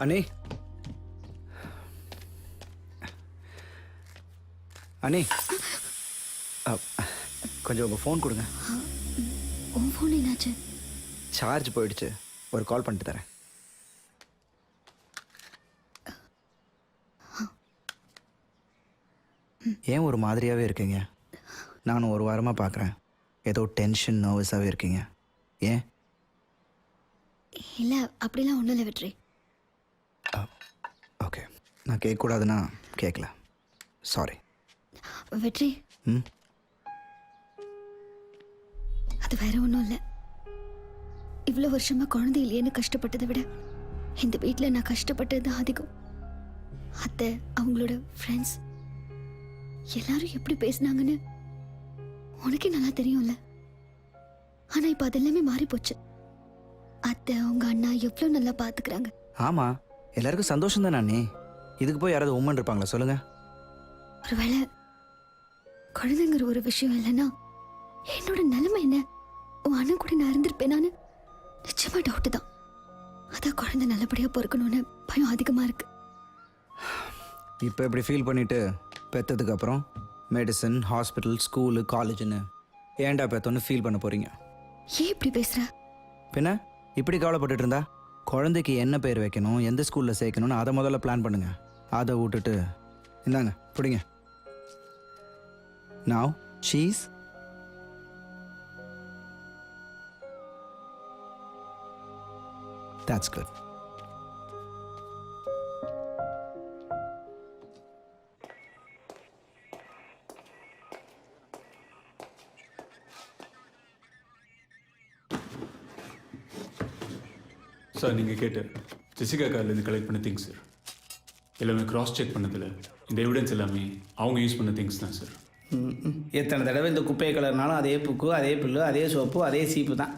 அண்ணே அண்ணே கொஞ்சம் உங்கள் ஃபோன் கொடுங்க. உன் ஃபோன் என்னாச்சு? சார்ஜ் போயிடுச்சு, ஒரு கால் பண்ணிட்டு தரேன். ஏன் ஒரு மாதிரியாகவே இருக்கீங்க? நானும் ஒரு வாரமாக பார்க்குறேன், ஏதோ டென்ஷன் நர்வஸாகவே இருக்கீங்க. ஏன்? இல்லை அப்படிலாம் ஒன்றும் இல்லை வெற்றி. ஓகே, நான் கேட்கக்கூடாதுன்னா கேட்கல, சாரி. வெற்றி, அது வேற ஒன்றும் இல்லை. இவ்வளோ வருஷமாக குழந்தை இல்லையேன்னு கஷ்டப்பட்டதை விட இந்த வீட்டில் நான் கஷ்டப்பட்டது தான் அதிகம். அத்தை, அவங்களோட ஃப்ரெண்ட்ஸ் எல்லாரும் எப்படி பேசினாங்கன்னு உனக்கே நல்லா தெரியும்ல. ஆனால் இப்போ அதெல்லாமே மாறி போச்சு. அத்தை, அவங்க அண்ணா எவ்வளோ நல்லா பார்த்துக்கிறாங்க. ஆமாம், எல்லாருக்கும் சந்தோஷம் தான். நானே இதுக்கு போய் யாராவது உம்மன் இருப்பாங்களா சொல்லுங்க? ஒருவேளை குழந்தைங்கிற ஒரு விஷயம் இல்லைன்னா என்னோட நிலைமை என்ன? உன் அண்ணன் கூட நான் இருந்திருப்பேனான்னு நிச்சயமா டவுட்டு தான். அதான் குழந்தை நல்லபடியாக பொறுக்கணும்னு பயம் அதிகமாக இருக்கு. இப்போ இப்படி ஃபீல் பண்ணிட்டு பெற்றதுக்கு அப்புறம் மெடிசன், ஹாஸ்பிட்டல், ஸ்கூலு, காலேஜுன்னு ஏன்டா பெற்றோன்னு ஃபீல் பண்ண போகிறீங்க? ஏன் இப்படி பேசுற? பின்ன இப்படி கவலைப்பட்டுட்டு இருந்தா குழந்தைக்கு என்ன பேர் வைக்கணும், எந்த ஸ்கூலில் சேர்க்கணும்னு அதை முதல்ல பிளான் பண்ணுங்க. அதை விட்டுட்டு இந்தாங்க பிடிங்க. Now cheese. That's good. Sir, நீங்கள் கேட்டு ஜெசிகா கார்லேருந்து கலெக்ட் பண்ண திங்ஸ் சார். எல்லாமே கிராஸ் செக் பண்ணதில் இந்த எவிடன்ஸ் எல்லாமே அவங்க யூஸ் பண்ண திங்ஸ் தான் சார். எத்தனை தடவை இந்த குப்பையை கலர்னாலும் அதே புக்கு, அதே புல்லு, அதே சோப்பு, அதே சீப்பு தான்.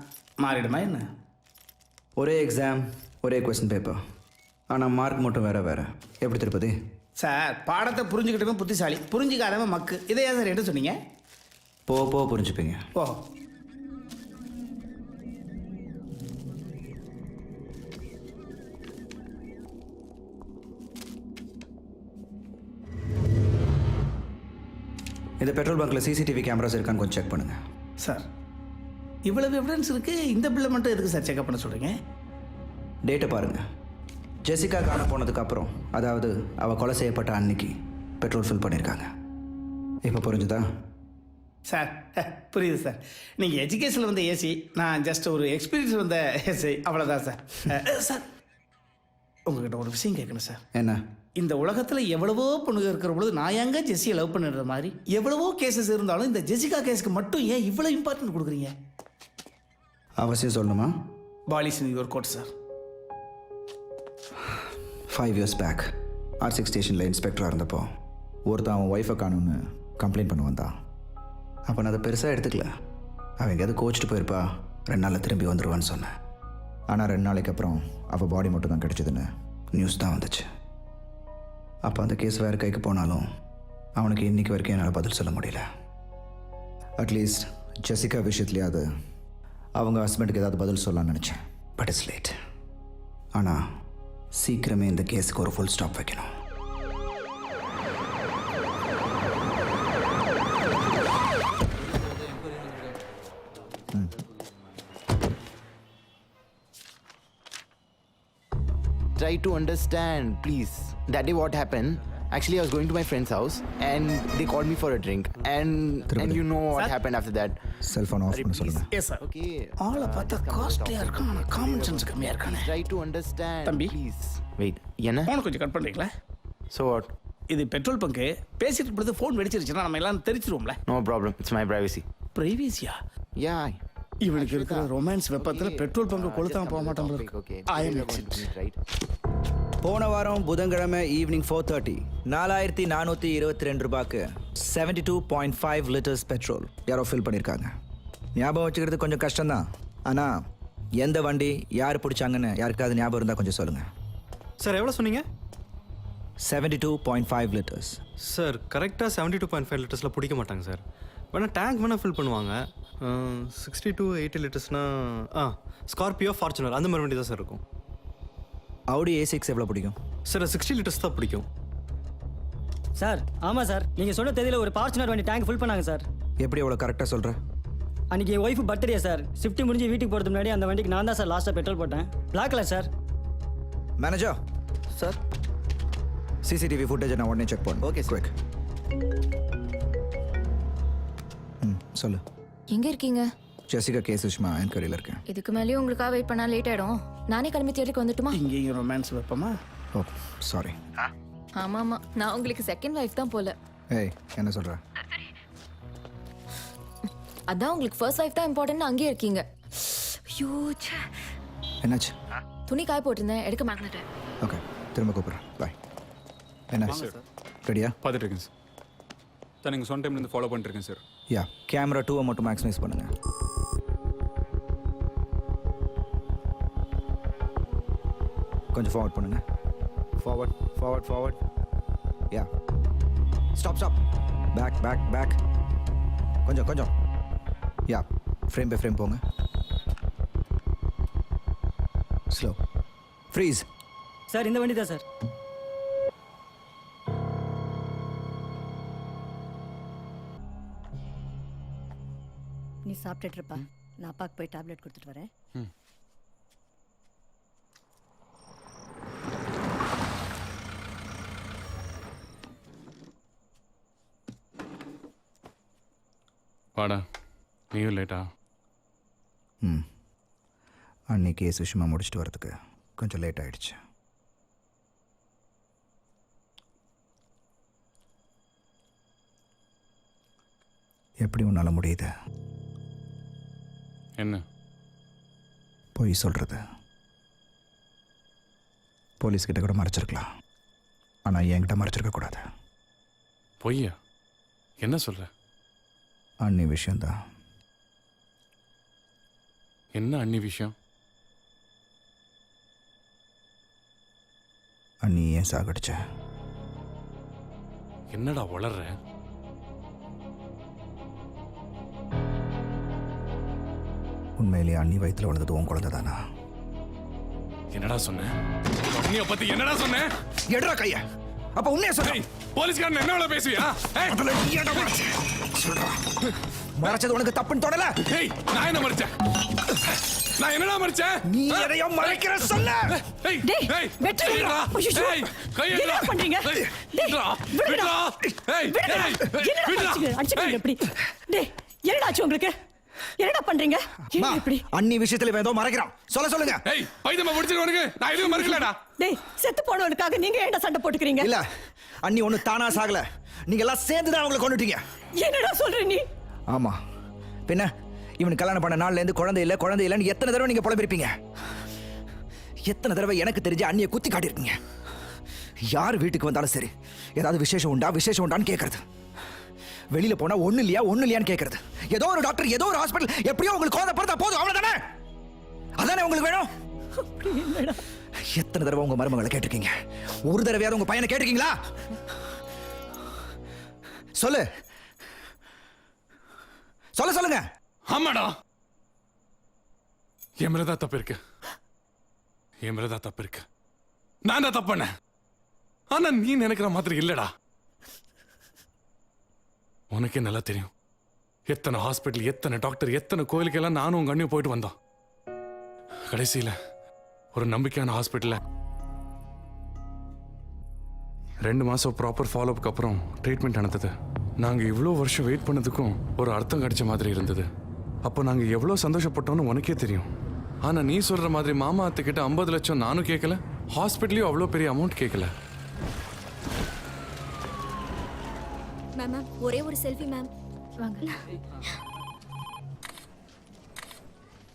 மாறிடுமா என்ன? ஒரே எக்ஸாம், ஒரே கொஸ்டின் பேப்பர், ஆனால் மார்க் மட்டும் வேறு வேறு. எப்படி திருப்பதி? சார், பாடத்தை புரிஞ்சுக்கிட்டவன் புத்திசாலி, புரிஞ்சிக்காதவன் மக்கு. இதை ஏன் சார் என்ன சொன்னீங்க? போ புரிஞ்சுப்பீங்க. ஓ, இந்த பெட்ரோல் பங்க்கில் சிசிடிவி கேமராஸ் இருக்கான்னு கொஞ்சம் செக் பண்ணுங்கள். சார், இவ்வளவு எவிடன்ஸ் இருக்குது, இந்த பிள்ளை மட்டும் எதுக்கு சார் செக்அப் பண்ண சொல்கிறீங்க? டேட்டை பாருங்கள். ஜெசிகா காண போனதுக்கு அப்புறம், அதாவது அவள் கொலை செய்யப்பட்ட அன்னைக்கு பெட்ரோல் ஃபில் பண்ணியிருக்காங்க. இப்போ புரிஞ்சுதா? சார், புரியுது சார். நீங்கள் எஜுகேஷனில் வந்த ஏசி, நான் ஜஸ்ட் ஒரு எக்ஸ்பீரியன்ஸ் வந்த ஏசி, அவ்வளோதான் சார். சார், உங்ககிட்ட ஒரு விஷயம் கேட்கணும் சார். என்ன? இந்த உலகத்தில் எவ்வளவோ பொண்ணுங்க இருக்கிற பொழுது நான் ஏங்க ஜெஸ்ஸியை லவ் பண்ணுற மாதிரி எவ்வளவோ கேசஸ் இருந்தாலும் இந்த ஜெசிகா கேஸுக்கு மட்டும் ஏன் இவ்வளோ இம்பார்ட்டன்ட் கொடுக்குறீங்க? அவசியம் சொல்லணுமா? Polish your coat sir. 5 years back R6 ஸ்டேஷனில் இன்ஸ்பெக்டராக இருந்தப்போ ஒருத்தன் அவன் ஒய்ஃபை காணும்னு கம்ப்ளைண்ட் பண்ண வந்தான். அப்போ நான் அதை பெருசாக எடுத்துக்கல. அவன் எங்கேயாவது கோச்சிட்டு போயிருப்பா, 2 நாளில் திரும்பி வந்துடுவான்னு சொன்னேன். ஆனால் 2 நாளைக்கு அப்புறம் அவள் பாடி மட்டும் தான் கிடச்சிதுன்னு நியூஸ் தான் வந்துச்சு. அப்போ அந்த கேஸ் வேறு கைக்கு போனாலும் அவனுக்கு இன்றைக்கி வரைக்கும் என்னால் பதில் சொல்ல முடியல. அட்லீஸ்ட் ஜெசிகா விஷயத்துலையாவது அவங்க ஹஸ்பண்டுக்கு ஏதாவது பதில் சொல்லலாம்னு நினச்சேன். But it's late. ஆனால் சீக்கிரமே இந்த கேஸுக்கு ஒரு ஃபுல் ஸ்டாப் வைக்கணும். Try to understand, please. That day what happened, actually I was going to my friend's house and they called me for a drink and you know what happened after that. Cellphone off பண்ண சொல்லுங்க. Yes sir. Okay. ஆளை பார்த்தா காஸ்ட்லியாக இருக்கான், ஆனால் common sense கம்மியாக இருக்கானே. Try to understand, தம்பி. please. Wait, என்ன? ஃபோனை கொஞ்சம் கட் பண்ணுறீங்களா? So what? இது பெட்ரோல் பங்கு. பேசிட்டு பொழுது ஃபோன் வெடிச்சிருச்சுன்னா நம்ம எல்லாம் தெரிச்சிருவோம்ல. No problem, it's my privacy. பிரைவேசியா? Yeah. இவனுக்கு இருக்கிற ரொமான்ஸ் வெப்பத்தில் பெட்ரோல் பங்கு கொளுத்தாம போக மாட்டான். I am exit. Right. போன வாரம் புதன்கிழமை ஈவினிங் 4:30 $4,422 ரூபாய்க்கு 72.5 லிட்டர்ஸ் பெட்ரோல் யாரோ ஃபில் பண்ணியிருக்காங்க. ஞாபகம் வச்சுக்கிறது கொஞ்சம் கஷ்டம்தான், ஆனால் எந்த வண்டி யார் பிடிச்சாங்கன்னு யாருக்காவது ஞாபகம் இருந்தால் கொஞ்சம் சொல்லுங்கள். சார், எவ்வளோ சொன்னீங்க? 72.5 லிட்டர்ஸ். சார், கரெக்டாக 72.5 லிட்டர்ஸில் பிடிக்க மாட்டாங்க சார். வேணால் டேங்க் வேணால் ஃபில் பண்ணுவாங்க. 60 to 80 லிட்டர்ஸ்னால் ஸ்கார்பியோ, ஃபார்ச்சுனர் அந்த மாதிரி வண்டி தான் சார் இருக்கும். Audi A6 எவ்வளோ பிடிக்கும்? சார் 60 லிட்டர்ஸ் தான் பிடிக்கும். சார் ஆமாம் சார் நீங்கள் சொன்ன தேதியில் ஒரு ஃபார்ச்சுனர் வண்டி டேங்க் ஃபுல் பண்ணாங்க சார். எப்படி அவ்வளோ கரெக்டாக சொல்கிற? அன்றைக்கி என் ஒய்ஃபு பர்த்டே சார். ஷிஃப்ட் முடிஞ்சு வீட்டுக்கு போகிறதுக்கு முன்னாடி அந்த வண்டிக்கு நான் தான் சார் லாஸ்ட்டாக பெட்ரோல் போட்டேன். Black colour sir. Manager sir CCTV ஃபுட்டேஜை நான் உடனே செக் பண்ணேன். Okay, sir. குயிக். சொல்லு. எங்க இருக்கீங்க? ஜெசிகா கே சுஷ்மா என்கொயரியில் இருக்கேன். இதுக்கு மேலேயும் உங்களுக்காக வெயிட் பண்ணா லேட் ஆயிடும். நானே கிளம்பி தேடிக்கு வந்துட்டுமா? இங்கேயும் ரொமான்ஸ் வைப்போமா? ஓ சாரி. ஆமா ஆமா, நான் உங்களுக்கு செகண்ட் வைஃப் தான் போல. ஏய் என்ன சொல்கிற? அதான் உங்களுக்கு ஃபர்ஸ்ட் வைஃப் தான் இம்பார்ட்டன்ட் அங்கேயே இருக்கீங்க. ஐயோ ச்சே. என்னாச்சு? துணி காய போட்டிருந்தேன், எடுக்க மறந்துட்டேன். ஓகே திரும்ப கூப்பிட்றேன். பாய். என்ன ரெடியா? பார்த்துட்டு இருக்கேன் சார். சார் நீங்கள் சொன்ன டைம்லேருந்து ஃபாலோ பண்ணிட்டுருக்கேன் சார். யா கேமரா 2 மட்டும் மேக்ஸிமைஸ் பண்ணுங்க. கொஞ்சம் ஃபார்வர்ட் பண்ணுங்க. Forward. யா ஸ்டாப் பேக் கொஞ்சம் யா ஃப்ரேம் பை ஃப்ரேம் போங்க. Slow freeze. சார் இந்த வண்டி தான் சார். நீ சாப்பிட்டுட்டு இருப்பா, நான் அப்பாவுக்கு போய் டேப்லெட் கொடுத்துட்டு வரேன். வாடா நீயும் லேட்டா? அன்னைக்கு சுஷ்மா முடிச்சுட்டு வரதுக்கு கொஞ்சம் லேட் ஆயிடுச்சு. எப்படி உன்னால் முடியுது? என்ன பொய் சொல்கிறது. போலீஸ்கிட்ட கூட மறைச்சிருக்கலாம், ஆனால் என்கிட்ட மறைச்சிருக்க கூடாது. பொய்யா? என்ன சொல்ற? அன்னி விஷயந்தான். என்ன அன்னி விஷயம்? அன்னி ஏன் சாகடிச்ச? என்னடா வளர்ற? உண்மையிலேயே அன்னி வயிற்றுல வளர்ந்தது உன் குழந்தை தானா? என்னடா சொன்ன? அண்ணிய பத்தி என்னடா சொன்ன? எடுறா கைய. அப்ப உண்மையா சொல்ற? போலீஸ்காரன் என்ன பேசுவியா? மறைச்சது உனக்கு தப்புன்னு தோணல? ஏய் நான் என்ன மறைச்சேன்? நான் என்னடா மறைச்சேன்? நீ எதையோ மறைக்கிற சொல்ல. ஏய் டேய், ஏய் வெட்டுடா. ஐயோ, ஏய் கைய என்ன பண்றீங்க? டேய், விடுடா. ஏய் விடுடா. என்னடா அடிச்சுக்கிறீங்க இப்படி? டேய் என்னடா ஆச்சு உங்களுக்கு? என்னடா பண்றீங்க? என்ன இப்படி? அன்னி விஷயத்துல ஏதோ மறைக்கிறான். சொல்லுங்க. ஏய் பைதமா முடிச்சிருவனுக்கு நான் எதுவும் மறைக்கலடா. டேய் செத்து போனவனுக்காக நீங்க ஏன்டா சண்டை போட்டுக்கிறீங்க? இல்ல அன்னி ஒண்ணு தானா சாகல, நீங்க எல்லாம் சேர்ந்து தான் அவங்களை கொண்டுட்டீங்க. என்னடா சொல்ற நீ? ஆமா பின்ன இவன் கல்யாணம் பண்ண நாள்ல இருந்து குழந்தை இல்லைன்னு எத்தனை தடவை நீங்க புலம்பிருப்பீங்க? எத்தனை தடவை எனக்கு தெரிஞ்ச அண்ணியை குத்தி காட்டியிருக்கீங்க? யார் வீட்டுக்கு வந்தாலும் சரி ஏதாவது விசேஷம் உண்டான்னு கேட்கறது. வெளியில போனா ஒண்ணு இல்லையான்னு கேட்கறது. ஏதோ ஒரு டாக்டர் ஏதோ ஒரு ஹாஸ்பிட்டல் எப்படியோ உங்களுக்கு குழந்தை பிறந்தா போதும் அவ்வளவுதானே? அதானே உங்களுக்கு வேணும்? எத்தனை தடவை உங்க மருமகளை கேட்டிருக்கீங்க? ஒரு தடவையாவது உங்க பையனை கேட்டிருக்கீங்களா? சொல்லுங்க. ஆமாடா என் மேலதான் தப்பு இருக்கு. நான் தான் தப்பு பண்ணேன். ஆனா நீ நினைக்கிற மாதிரி இல்லடா. உனக்கே நல்லா தெரியும் எத்தனை ஹாஸ்பிட்டல் எத்தனை டாக்டர் எத்தனை கோயிலுக்கெல்லாம் நானும் உங்க அண்ணியும் போயிட்டு வந்தோம். கடைசியில ஒரு நம்பிக்கையான ஹாஸ்பிட்டல்ல 2 மாசம் ப்ராப்பர் ஃபாலோஅப்க்கு அப்புறம் ட்ரீட்மெண்ட் நடந்தது. நாங்க இவ்வளோ வருஷம் வெயிட் பண்ணதுக்கும் ஒரு அர்த்தம் கிடைச்ச மாதிரி இருந்தது. அப்போ நாங்க எவ்வளோ சந்தோஷப்பட்டோம்னு உனக்கே தெரியும். ஆனா நீ சொல்ற மாதிரி மாமா அத்தைக்கிட்ட 50 லட்சம் நானும் கேட்கல, ஹாஸ்பிட்டலையும் அவ்வளோ பெரிய அமௌண்ட் கேட்கல. மேம் ஒரே ஒரு செல்ஃபி மேம். வாங்க.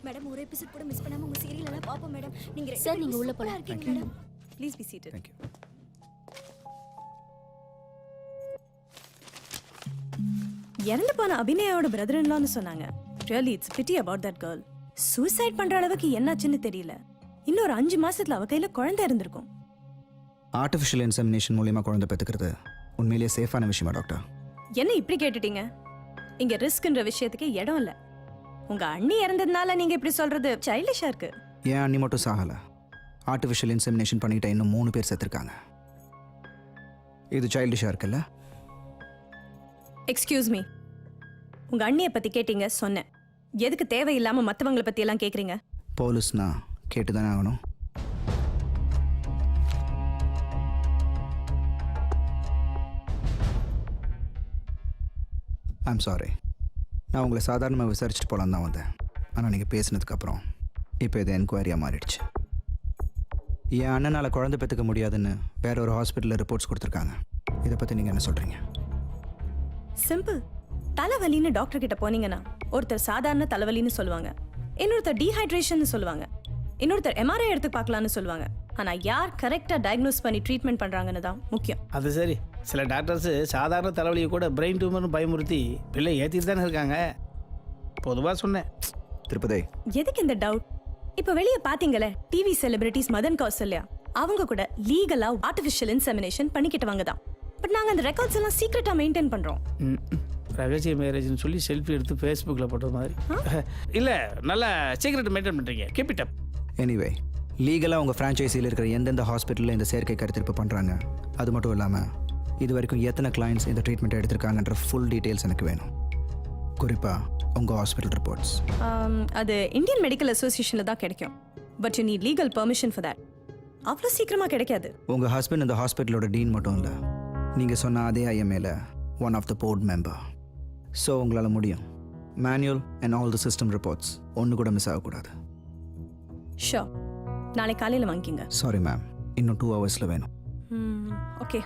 மேடம் ஒரு எபிசோட் கூட மிஸ் பண்ணாம உங்க சீரியல் எல்லாம் பாப்போம் மேடம். நீங்க சார் நீங்க உள்ள போலாம். இருக்கீங்க madam. Please be seated. Thank you. இறந்து போன அபிநயாவோட பிரதர் இன்லான்னு சொன்னாங்க. Really it's pity about that girl. Suicide பண்ற அளவுக்கு என்னாச்சுன்னு தெரியல. இன்னொரு 5 மாசத்துல அவ கையில குழந்தை இருந்திருக்கும். ஆர்டிஃபிஷியல் இன்செமினேஷன் மூலியமா குழந்தை பெற்றுக்கிறது உண்மையிலேயே சேஃபான விஷயமா டாக்டர்? என்ன இப்படி கேட்டுட்டீங்க? இங்க ரிஸ்க்ன்ற விஷயத்துக்கு இடம் இல்ல. உங்க அண்ணி இறந்ததுனால நீங்க இப்படி சொல்றது சைல்டிஷா இருக்கு. ஏன் அண்ணி மட்டும் சாகல? ஆர்டிஃபிஷியல் இன்செமினேஷன் பண்ணிக்கிட்ட இன்னும் 3 பேர் செத்துருக்காங்க. இது சைல்டிஷாக இருக்குல்ல? எக்ஸ்கியூஸ் மீ, உங்க அண்ணியை பத்தி கேட்டீங்க, சொன்னேன். எதுக்கு தேவையில்லாம மத்தவங்களை பத்தி எல்லாம் கேக்குறீங்க? போலீஸ்னா கேட்டு தானே ஆகணும். I'm sorry. நான் உங்களை சாதாரணமாக விசாரிச்சுட்டு போகலான்னு தான் வந்தேன். ஆனால் நீங்கள் பேசினதுக்கப்புறம் இப்போ இது என்கொயரியாக மாறிடுச்சு. என் அண்ணனால் குழந்தை பெற்றுக்க முடியாதுன்னு வேற ஒரு ஹாஸ்பிட்டலில் ரிப்போர்ட்ஸ் கொடுத்துருக்காங்க. இதை பற்றி நீங்கள் என்ன சொல்கிறீங்க? சிம்பிள். தலைவலின்னு டாக்டர் கிட்ட போனீங்கன்னா ஒருத்தர் சாதாரண தலைவலின்னு சொல்லுவாங்க, இன்னொருத்தர் டீஹைட்ரேஷன் சொல்லுவாங்க, இன்னொருத்தர் எம்ஆர்ஐ எடுத்து பார்க்கலான்னு சொல்லுவாங்க. ஆனா யார் கரெக்டா டயக்னோஸ் பண்ணி ட்ரீட்மெண்ட் பண்றாங்கன்னு தான் முக்கியம். அது சரி, சில டாக்டர்ஸ் சாதாரண தலைவலியை கூட பிரெயின் டியூமர்னு பயமுறுத்தி பிள்ளை ஏற்றிட்டு தானே இருக்காங்க. பொதுவாக சொன்னேன். திருப்பதி, எதுக்கு இந்த டவுட்? இப்போ வெளியே பாத்தீங்களே டிவி செலிபிரிட்டிஸ் மதன் கௌசல்யா, அவங்க கூட லீகலா ஆர்டிஃபிஷியல் இன்செமினேஷன் பண்ணிக்கிட்டவங்க தான். பட் நாங்க அந்த ரெக்கார்ட்ஸ் எல்லாம் சீக்ரெட்டா மெயின்டைன் பண்றோம். ரகசிய மேரேஜ்னு சொல்லி செல்ஃபி எடுத்து ஃபேஸ்புக்கில் போட்ட மாதிரி. இல்லை, நல்லா சீக்ரெட் மெயின்டைன் பண்ணுறீங்க. Keep it up. எனிவே, லீகலாக உங்கள் ஃப்ரான்ச்சைஸியில் இருக்கிற எந்தெந்த ஹாஸ்பிட்டலில் இந்த செயற்கை கருத்திருப்பு பண்ணுறாங்க, அது மட்டும் இல்லாமல் இது வரைக்கும் எத்தனை கிளைண்ட்ஸ் இந்த ட்ரீட்மெண்ட் எடுத்திருக்காங்கன்ற ஃபுல் டீட்டெயில்ஸ் எனக்கு வேணும். குறிப்பாக உங்கள் ஹாஸ்பிட்டல் ரிப்போர்ட்ஸ். அது இந்தியன் மெடிக்கல் அசோசியேஷனில் தான் கிடைக்கும். But you need legal permission for that. அவ்வளோ சீக்கிரமாக கிடைக்காது. உங்கள் ஹஸ்பண்ட் இந்த ஹாஸ்பிட்டலோட டீன் மட்டும் இல்லை, நீங்கள் சொன்ன அதே ஐஎம்ஏல one of the board member. So உங்களால் முடியும். Manual and all the system reports ஒன்று கூட மிஸ் ஆகக்கூடாது. ஷோ, நாளை காலையில் வாங்கிக்கிங்க. சாரி மேம், இன்னும் 2 ஹவர்ஸில் வேணும். ஓகே,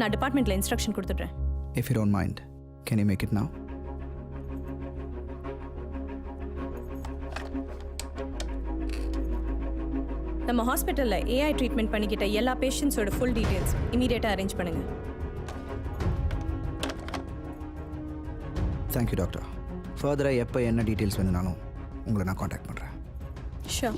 நான் டிபார்ட்மெண்ட்டில் இன்ஸ்ட்ரக்ஷன் கொடுத்துட்றேன். If you don't mind, can you make it now? நம்ம ஹாஸ்பிட்டலில் ஏஐ ட்ரீட்மெண்ட் பண்ணிக்கிட்ட எல்லா பேஷண்ட்ஸோட ஃபுல் டீட்டெயில்ஸ் இமீடியட்டாக அரேஞ்ச் பண்ணுங்க. Thank you doctor. ஃபர்தராக எப்போ என்ன டீட்டெயில்ஸ் வேணும்னாலும் உங்களை நான் காண்டாக்ட் பண்ணுறேன். ஷோ.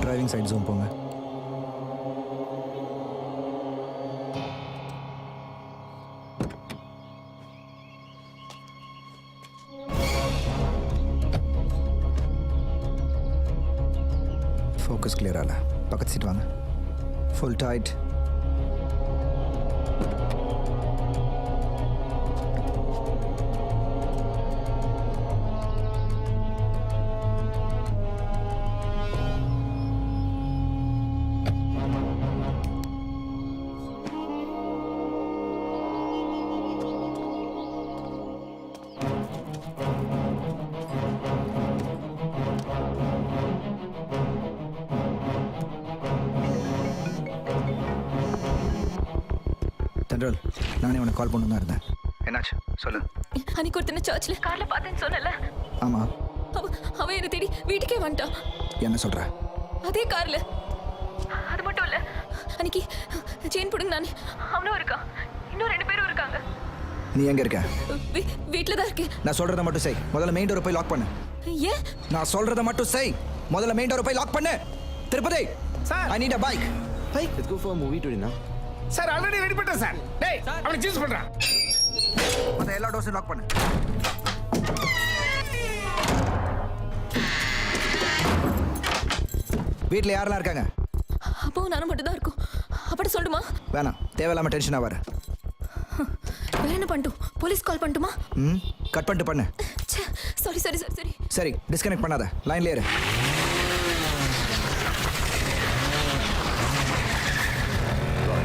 டிரைவிங் சைட் ஜோன் போங்க. ஃபோக்கஸ் கிளியர் ஆகல. பக்கத்து சீட் வாங்க. Full tight. தென்றல், நானே உனக்கு கால் பண்ணு தான் இருந்தேன். என்னாச்சு சொல்லு. அன்னைக்கு ஒருத்தனை சர்ச்சில் காரில் பார்த்தேன்னு சொன்னல. ஆமாம், அவன் என்னை தேடி வீட்டுக்கே வந்துட்டான். என்ன சொல்கிற? அதே காரில். அது மட்டும் இல்லை, அன்னைக்கு செயின் பிடுங்க நான் அவனும் இருக்கான், இன்னும் 2 பேரும் இருக்காங்க. நீ எங்கே இருக்க? வீட்டில் தான் இருக்கேன். நான் சொல்கிறத மட்டும் செய். முதல்ல மெயின் டோரை போய் லாக் பண்ணு. ஏன்? நான் சொல்கிறத மட்டும் செய். முதல்ல மெயின் டோரை போய் லாக் பண்ணு. Tirupati, sir, I need a bike. Let's go for a movie today, na? Sir already ready பண்ணிட்டேன் சார். டேய், அவனை சூஸ் பண்ணுறான். மொத்த எல்லா டோர்ஸையும் லாக் பண்ணு. வீட்டில் யாரெல்லாம் இருக்காங்க? அப்போ நானும் மட்டும் தான் இருக்கும். அப்படி சொல்லுமா? வேணாம், தேவையில்லாமல் டென்ஷனாக வர. வேற என்ன பண்ணிட்டோம்? போலீஸ் கால் பண்ணட்டுமா? கட் பண்ணிட்டு பண்ணு. சாரி சாரி சாரி சரி சரி, டிஸ்கனெக்ட் பண்ணாத, லைன்ல இரு.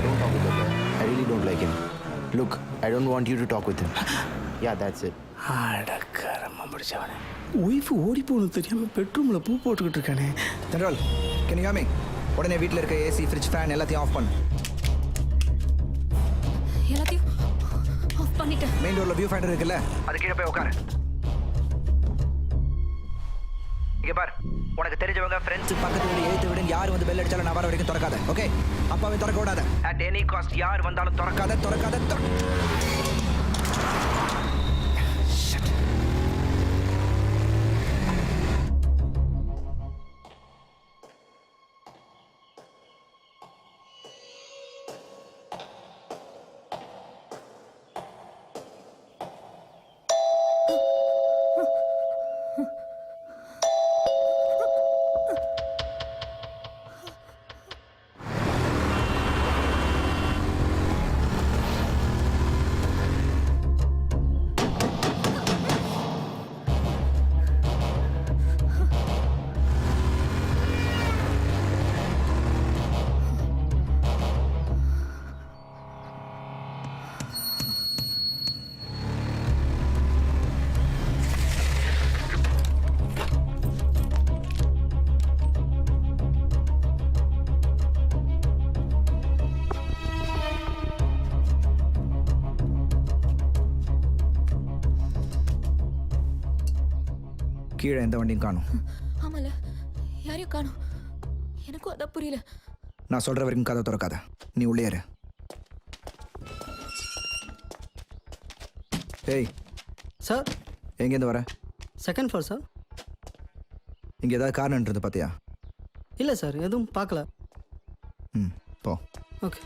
Don't talk with him. I really don't like him. Look, I don't want you to talk with him. Yeah, that's it. அடக்கரமா முடிச்சவனே. ஒய்ஃபு ஓடி போகணும் தெரியாமல் பெட்ரூமில் பூ போட்டுக்கிட்டு இருக்கானே. தென்றல், கேன் யூ ஹியர் மீ? உடனே வீட்டில் இருக்க ஏசி, ஃப்ரிட்ஜ், ஃபேன் எல்லாத்தையும் ஆஃப் பண்ணு. எல்லாத்தையும் ஆஃப் பண்ணிட்டேன். மெயின் டோரில் வியூ ஃபைண்டர் இருக்குல்ல, அது கீழே போய் உட்காரு. இங்கே பார், உனக்கு தெரிஞ்சவங்க, ஃப்ரெண்ட்ஸ், பக்கத்து வீடு, எழுத்து வீடு, யார் வந்து பெல் அடிச்சாலும் நான் வர வரைக்கும் திறக்காத. ஓகே? அப்பாவே திறக்க விடாத. அட் எனி காஸ்ட் யார் வந்தாலும் திறக்காத, திறக்காத. கீழே எந்த வண்டியும் காணும். ஆமால யாரையும் காணும். எனக்கும் அதான் புரியல. நான் சொல்கிற வரைக்கும் கதை திறக்காத. நீ உள்ளே இரு. ஏய், சார் எங்கேருந்து வர? Second floor sir. இங்கே ஏதாவது காரணன்றது பார்த்தியா? இல்லை சார் எதுவும் பார்க்கல. ம், போ. ஓகே.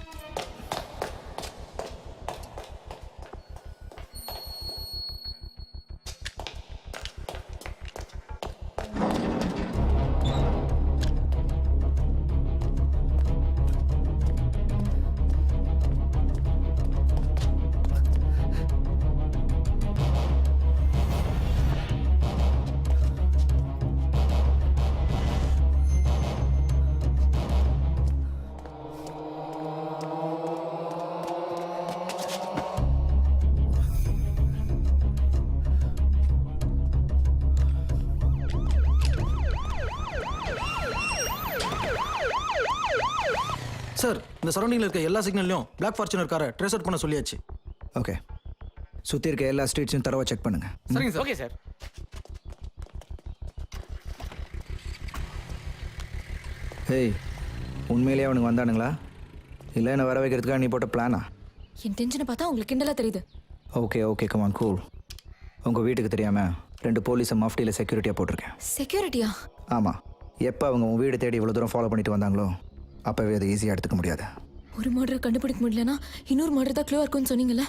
சார், இந்த சரௌண்டிங்கில் இருக்க எல்லா சிக்னல்லையும் பிளாக் ஃபார்ச்சுனர் காரை ட்ரேஸ் அவுட் பண்ண சொல்லியாச்சு. ஓகே, சுற்றி இருக்க எல்லா ஸ்ட்ரீட்ஸையும் தரவா செக் பண்ணுங்க. சரிங்க சார். Okay, sir. ஏய், உண்மையிலேயே அவனுக்கு வந்தானுங்களா இல்லை என்ன வர வைக்கிறதுக்காக நீ போட்ட பிளானா? என் டென்ஷனை பார்த்தா உங்களுக்கு கிண்டலா தெரியுது. Okay okay, come on, cool. உங்கள் வீட்டுக்கு தெரியாமல் 2 போலீஸை மஃப்டியில் செக்யூரிட்டியாக போட்டிருக்கேன். செக்யூரிட்டியா? ஆமாம், எப்போ அவங்க உன் வீடு தேடி இவ்வளோ தூரம் ஃபாலோ பண்ணிட்டு வந்தாங்களோ அப்போவே அதை ஈஸியாக எடுத்துக்க முடியாது. ஒரு மர்டரை கண்டுபிடிக்க முடியலன்னா இன்னொரு மர்டர் தான் க்ளூவா இருக்கும்னு சொன்னீங்கல்ல.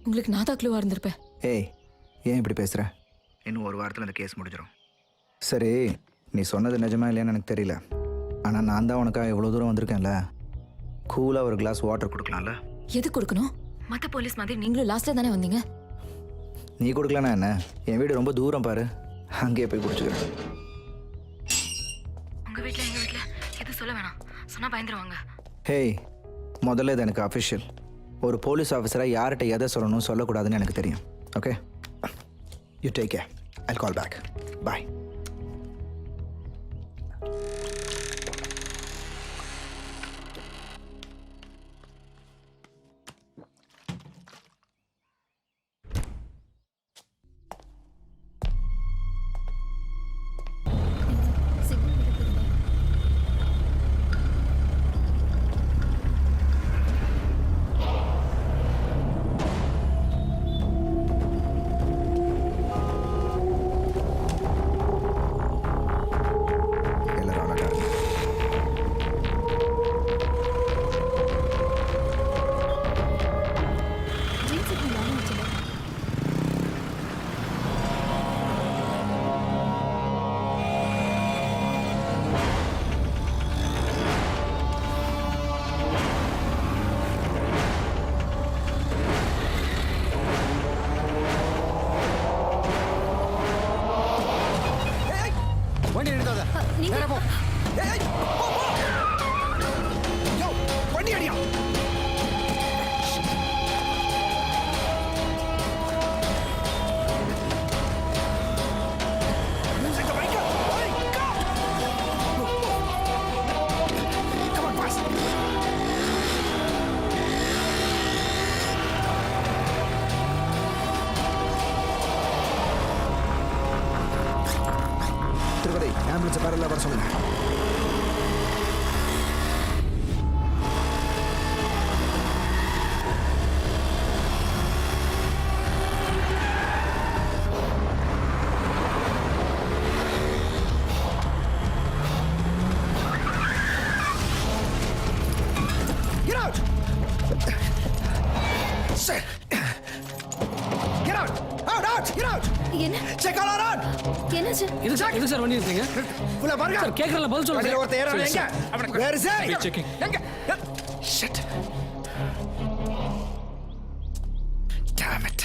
உங்களுக்கு நான் தான் க்ளூவா இருந்திருப்பேன். ஏய், ஏன் இப்படி பேசுகிற? இன்னும் ஒரு வாரத்தில் இந்த கேஸ் முடிஞ்சிடும். சரி, நீ சொன்னது நிஜமா இல்லையான்னு எனக்கு தெரியல. ஆனால் நான் தான் உனக்காக எவ்வளோ தூரம் வந்திருக்கேன்ல. கூலாக ஒரு கிளாஸ் வாட்டர் கொடுக்கலாம்ல? எது கொடுக்கணும்? மற்ற போலீஸ் மாதிரி நீங்களும் லாஸ்ட்ல தானே வந்தீங்க. நீ கொடுக்கலனா என்ன? என் வீடு ரொம்ப தூரம் பாரு, அங்கேயே போய் குடிச்சுக்கிறேன். உங்க வீட்ல எங்க வீட்ல எது சொல்ல வேணாம், சொன்னா பயந்துருவாங்க. ஹேய், முதல்ல இது எனக்கு அஃபிஷியல். ஒரு போலீஸ் ஆஃபீஸராக யார்கிட்ட எதை சொல்லணும் சொல்லக்கூடாதுன்னு எனக்கு தெரியும். Okay, you take care. I'll call back. Bye. ஆம்புலன்ஸை பேரல வர சொல்லுங்க. Get out! Shit! Get out! Out! Out! Get out! என்ன? Check all around! என்னாச்சு? இது சார் வண்டி இருக்கீங்க. உள்ள பாருங்க. சார் கேக்குறல பதில் சொல்லுங்க. வண்டியில ஒருத்தன் ஏறானே எங்க? Where is he? Checking. எங்க? Shit! Damn it!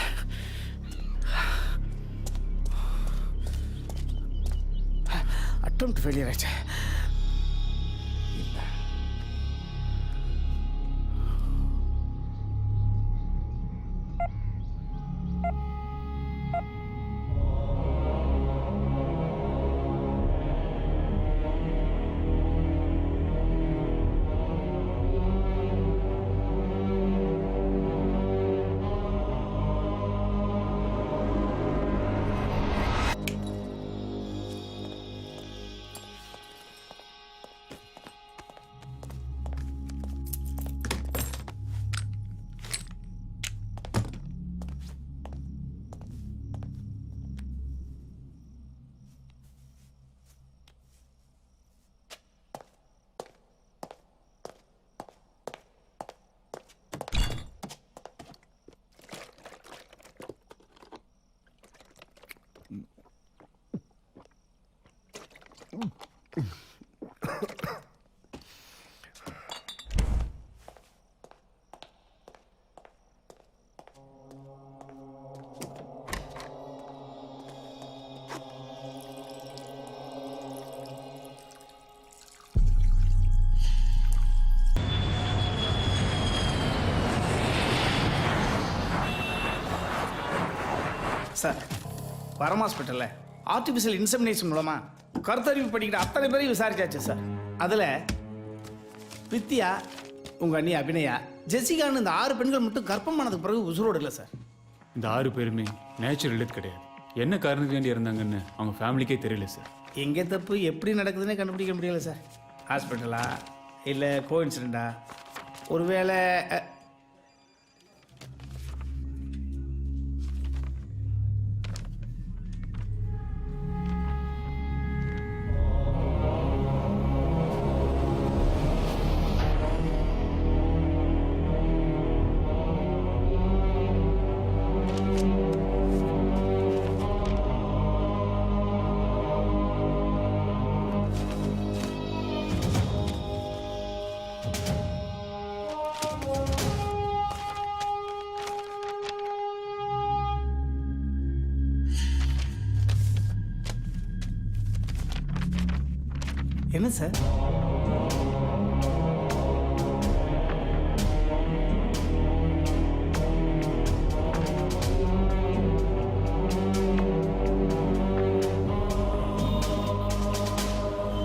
Attempt failure ஆச்சு. சார் பரம் ஹாஸ்பிட்டலில் ஆர்டிஃபிஷியல் இன்செமினேஷன் மூலமாக கருத்தறிவு படிக்கிற அத்தனை பேரையும் விசாரிச்சாச்சு சார். அதில் வித்யா, உங்கள் அண்ணி அபிநயா, ஜெசிகான்னு இந்த 6 பெண்கள் மட்டும் கர்ப்பமானதுக்கு பிறகு உசுரோடு இல்லை சார். இந்த 6 பேருமே நேச்சுரல் டெத் கிடையாது. என்ன காரணத்துக்கு வேண்டி இறந்தாங்கன்னு அவங்க ஃபேமிலிக்கே தெரியல சார். எங்கே தப்பு எப்படி நடக்குதுன்னே கண்டுபிடிக்க முடியல சார். ஹாஸ்பிட்டலா இல்லை கோஇன்சிடெண்டா, ஒருவேளை என்ன சார்